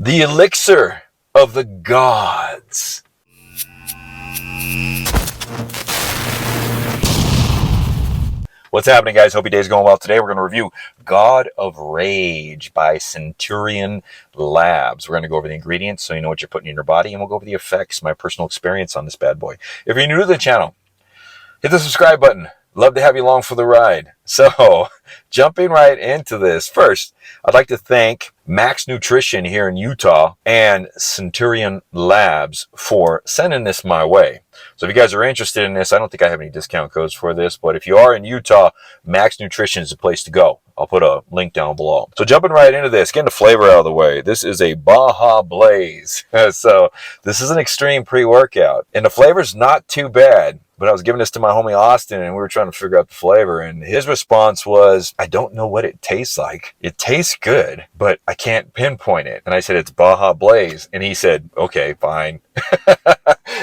The elixir of the gods. What's happening, guys? Hope your day's going well. Today we're going to review God of Rage by Centurion Labs. We're going to go over the ingredients so you know what you're putting in your body, and we'll go over the effects, my personal experience on this bad boy. If you're new to the channel, hit the subscribe button. Love to have you along for the ride. So, jumping right into this. First, I'd like to thank Max Nutrition here in Utah and Centurion Labs for sending this my way. So if you guys are interested in this, I don't think I have any discount codes for this, but if you are in Utah, Max Nutrition is the place to go. I'll put a link down below. So jumping right into this, getting the flavor out of the way. This is a Baja Blaze. So this is an extreme pre-workout, and the flavor's not too bad. But I was giving this to my homie Austin, and we were trying to figure out the flavor, and his response was, I don't know what it tastes like. It tastes good, but I can't pinpoint it. And I said, it's Baja Blaze. And he said, okay, fine.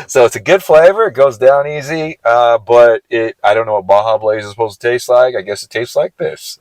So it's a good flavor. It goes down easy, but I don't know what Baja Blaze is supposed to taste like. I guess it tastes like this.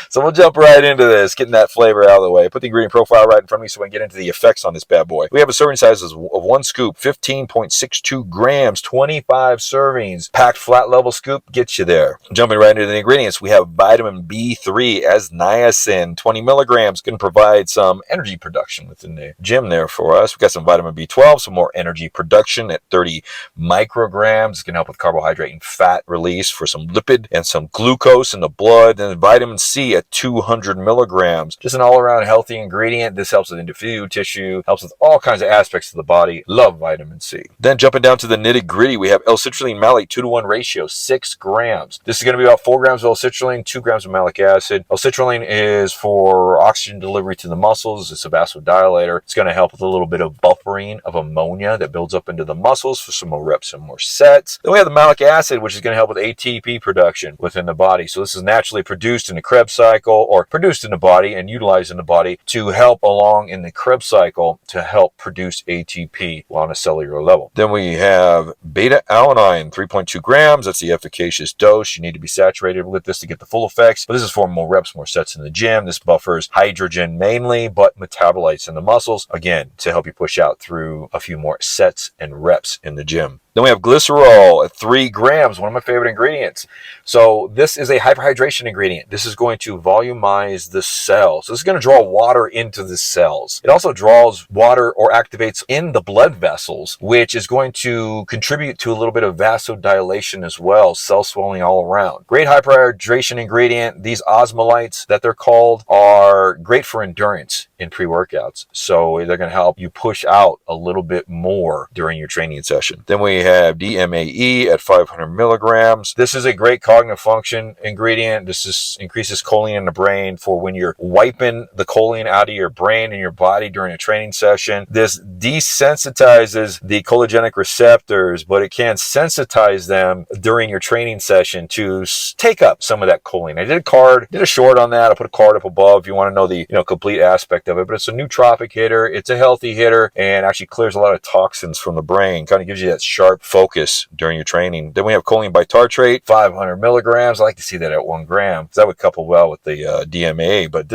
So we'll jump right into this, getting that flavor out of the way. Put the ingredient profile right in front of me so we can get into the effects on this bad boy. We have a serving size of 1 scoop, 15.62 grams, 25 servings. Packed flat level scoop gets you there. Jumping right into the ingredients, we have vitamin B3 as niacin, 20 milligrams. Going to provide some energy production within the gym there for us. We got some vitamin B12, some more energy production at 30 micrograms. It's going to help with carbohydrate and fat release for some lipid and some glucose in the blood. And vitamin C at 200 milligrams. Just an all-around healthy ingredient. This helps with individual tissue, helps with all kinds of aspects of the body. Love vitamin C. Then jumping down to the nitty-gritty, we have L-citrulline malate 2-to-1 ratio, 6 grams. This is going to be about 4 grams of L-citrulline, 2 grams of malic acid. L-citrulline is for oxygen delivery to the muscles. It's a vasodilator. It's going to help with a little bit of buffering of ammonia that builds up into the muscles for some more reps and more sets. Then we have the malic acid, which is going to help with ATP production within the body. So this is naturally produced in the Krebs cycle, or produced in the body and utilized in the body to help along in the Krebs cycle to help produce ATP on a cellular level. Then we have beta-alanine, 3.2 grams. That's the efficacious dose. You need to be saturated with this to get the full effects. But this is for more reps, more sets in the gym. This buffers hydrogen mainly, but metabolites in the muscles, again, to help you push out through a few more sets and reps in the gym. Then we have glycerol at 3 grams, one of my favorite ingredients. So this is a hyperhydration ingredient. This is going to volumize the cells. So this is going to draw water into the cells. It also draws water or activates in the blood vessels, which is going to contribute to a little bit of vasodilation as well, cell swelling all around. Great hyperhydration ingredient. These osmolytes that they're called are great for endurance in pre-workouts. So they're going to help you push out a little bit more during your training session. Then we have DMAE at 500 milligrams. This is a great cognitive function ingredient. This increases choline in the brain for when you're wiping the choline out of your brain and your body during a training session. This desensitizes the cholinergic receptors, but it can sensitize them during your training session to take up some of that choline. I did a short on that. I'll put a card up above if you want to know the complete aspect of it. But it's a nootropic hitter. It's a healthy hitter and actually clears a lot of toxins from the brain. Kind of gives you that sharp focus during your training. Then we have choline bitartrate, 500 milligrams. I like to see that at 1 gram because that would couple well with the DMA, but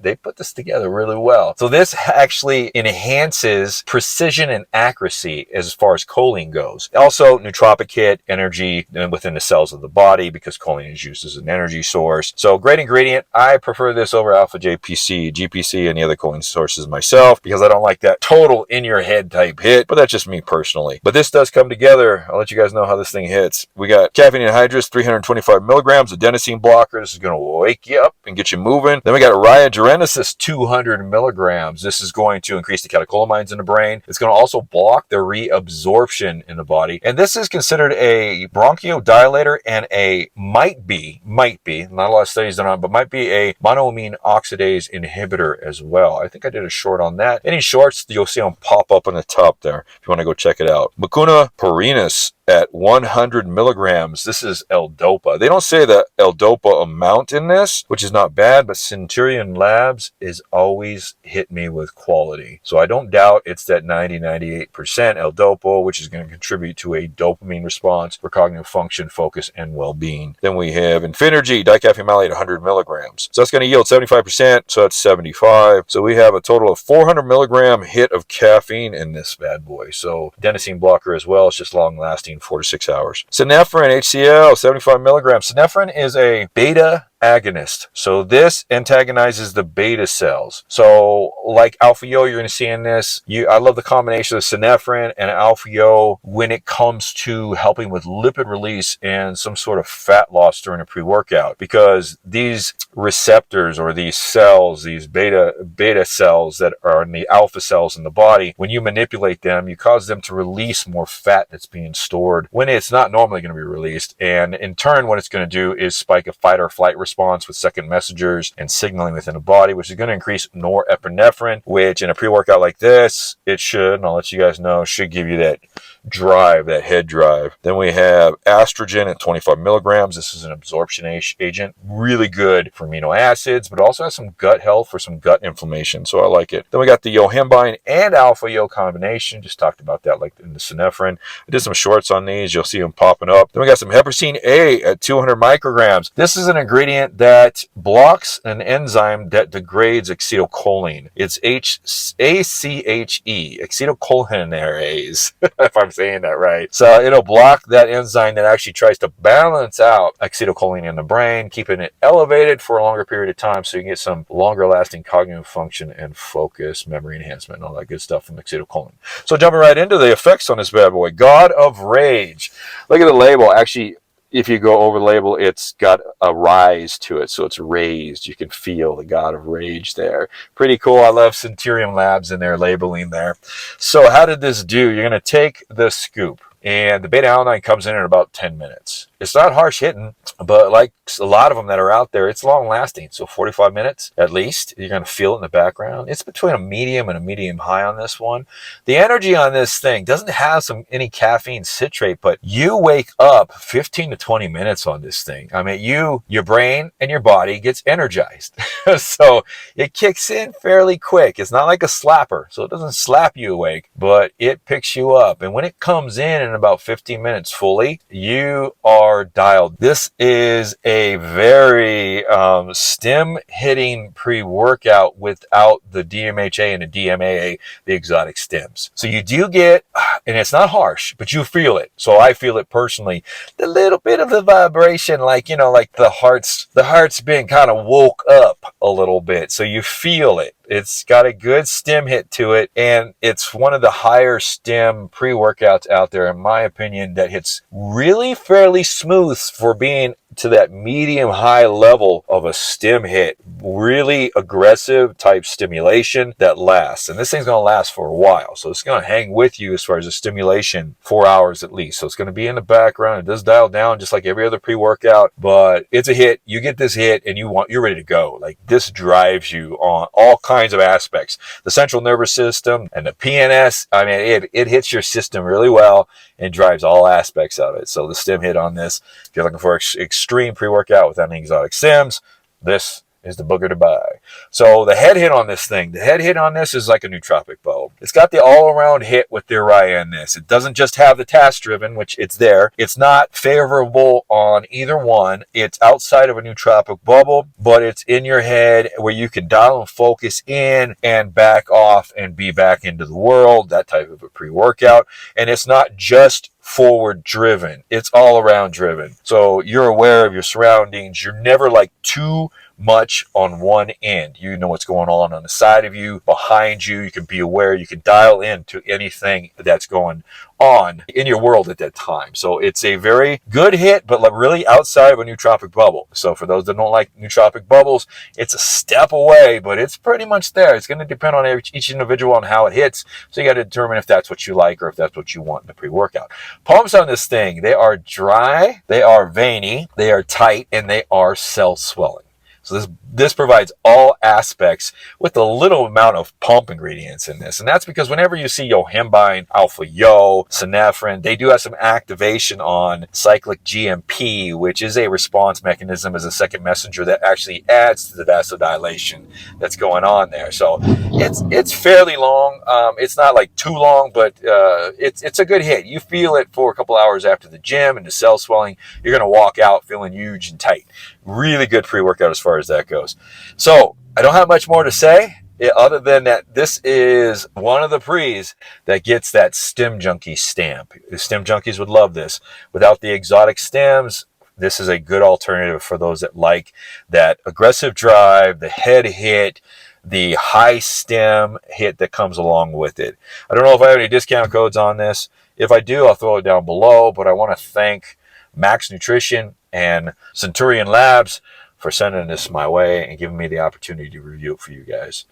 they put this together really well. So this actually enhances precision and accuracy as far as choline goes. Also, nootropic hit, energy within the cells of the body because choline is used as an energy source. So great ingredient. I prefer this over Alpha JPC, GPC, and the other choline sources myself because I don't like that total in your head type hit, but that's just me personally. But this does come together. I'll let you guys know how this thing hits. We got caffeine anhydrous, 325 milligrams, adenosine blocker. This is going to wake you up and get you moving. Then we got Rhyogenesis, 200 milligrams. This is going to increase the catecholamines in the brain. It's going to also block the reabsorption in the body. And this is considered a bronchodilator and might be, not a lot of studies done on it, but might be a monoamine oxidase inhibitor as well. I think I did a short on that. Any shorts, you'll see them pop up on the top there if you want to go check it out. Mucuna perennis, at 100 milligrams. This is L-Dopa. They don't say the L-Dopa amount in this, which is not bad, but Centurion Labs is always hit me with quality. So I don't doubt it's that 98% L-Dopa, which is going to contribute to a dopamine response for cognitive function, focus, and well-being. Then we have Infinergy, dicaffeine malate, 100 milligrams. So that's going to yield 75%, so that's 75. So we have a total of 400 milligram hit of caffeine in this bad boy. So adenosine blocker as well. It's just long-lasting, 4 to 6 hours. Synephrine, HCl, 75 milligrams. Synephrine is a beta agonist. So this antagonizes the beta cells. So like Alpha-Yo, you're going to see in this, I love the combination of synephrine and Alpha-Yo when it comes to helping with lipid release and some sort of fat loss during a pre-workout, because these receptors or these cells, these beta cells that are in the alpha cells in the body, when you manipulate them, you cause them to release more fat that's being stored when it's not normally going to be released. And in turn, what it's going to do is spike a fight or flight response with second messengers and signaling within the body, which is going to increase norepinephrine, which in a pre-workout like this, it should, and I'll let you guys know, should give you that drive, that head drive. Then we have Astrogen at 25 milligrams. This is an absorption agent, really good for amino acids, but also has some gut health for some gut inflammation, so I like it. Then we got the Yohimbine and Alpha-Yo combination. Just talked about that like in the synephrine. I did some shorts on these. You'll see them popping up. Then we got some Heparin A at 200 micrograms. This is an ingredient that blocks an enzyme that degrades acetylcholine. It's ACHE, acetylcholinesterase, if I'm saying that right. So it'll block that enzyme that actually tries to balance out acetylcholine in the brain, keeping it elevated for a longer period of time so you can get some longer lasting cognitive function and focus, memory enhancement, and all that good stuff from acetylcholine. So jumping right into the effects on this bad boy. God of Rage. Look at the label. Actually, if you go over the label, it's got a rise to it, so it's raised. You can feel the God of Rage there. Pretty cool. I love Centurion Labs in their labeling there. So how did this do? You're going to take the scoop, and the beta-alanine comes in about 10 minutes. It's not harsh hitting, but like a lot of them that are out there, it's long lasting. So 45 minutes at least. You're going to feel it in the background. It's between a medium and a medium high on this one. The energy on this thing doesn't have any caffeine citrate, but you wake up 15 to 20 minutes on this thing. I mean, your brain and your body gets energized. So it kicks in fairly quick. It's not like a slapper, so it doesn't slap you awake, but it picks you up. And when it comes in about 15 minutes fully, you are dialed. This is a very stim hitting pre-workout without the DMHA and the DMAA, the exotic stems. So you do get, and it's not harsh, but you feel it. So I feel it personally. The little bit of the vibration, like the heart's been kind of woke up a little bit. So you feel it. It's got a good stim hit to it, and it's one of the higher stim pre-workouts out there, in my opinion, that hits really fairly smooth for being to that medium high level of a stim hit. Really aggressive type stimulation that lasts, and this thing's going to last for a while, so it's going to hang with you as far as the stimulation, 4 hours at least. So it's going to be in the background. It does dial down just like every other pre-workout, but it's a hit. You get this hit and you're ready to go. Like, this drives you on all kinds of aspects. The central nervous system and the PNS, I mean, it hits your system really well and drives all aspects of it. So the stim hit on this, if you're looking for extreme pre-workout without any exotic stems, this is the booger to buy. So the head hit on this thing, is like a nootropic bulb. It's got the all-around hit with the Araya in this. It doesn't just have the task-driven, which it's there. It's not favorable on either one. It's outside of a nootropic bubble, but it's in your head where you can dial and focus in and back off and be back into the world, that type of a pre-workout. And it's not just forward driven. It's all around driven. So you're aware of your surroundings. You're never like too much on one end. You know what's going on the side of you, behind you. You can be aware. You can dial into anything that's going on in your world at that time. So it's a very good hit, but like really outside of a nootropic bubble. So for those that don't like nootropic bubbles, it's a step away, but it's pretty much there. It's going to depend on each individual on how it hits. So you got to determine if that's what you like or if that's what you want in the pre-workout. Pumps on this thing, they are dry, they are veiny, they are tight, and they are cell swelling. So this provides all aspects with a little amount of pump ingredients in this. And that's because whenever you see yohimbine, alpha yo, synephrine, they do have some activation on cyclic GMP, which is a response mechanism as a second messenger that actually adds to the vasodilation that's going on there. So it's fairly long. It's not like too long, but it's a good hit. You feel it for a couple hours after the gym and the cell swelling. You're going to walk out feeling huge and tight. Really good pre-workout as far as that goes. So I don't have much more to say other than that this is one of the pre's that gets that Stem Junkie stamp. The Stem Junkies would love this. Without the exotic stems, this is a good alternative for those that like that aggressive drive, the head hit, the high stem hit that comes along with it. I don't know if I have any discount codes on this. If I do, I'll throw it down below, but I want to thank Max Nutrition and Centurion Labs for sending this my way and giving me the opportunity to review it for you guys.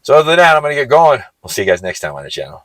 So other than that, I'm going to get going. We'll see you guys next time on the channel.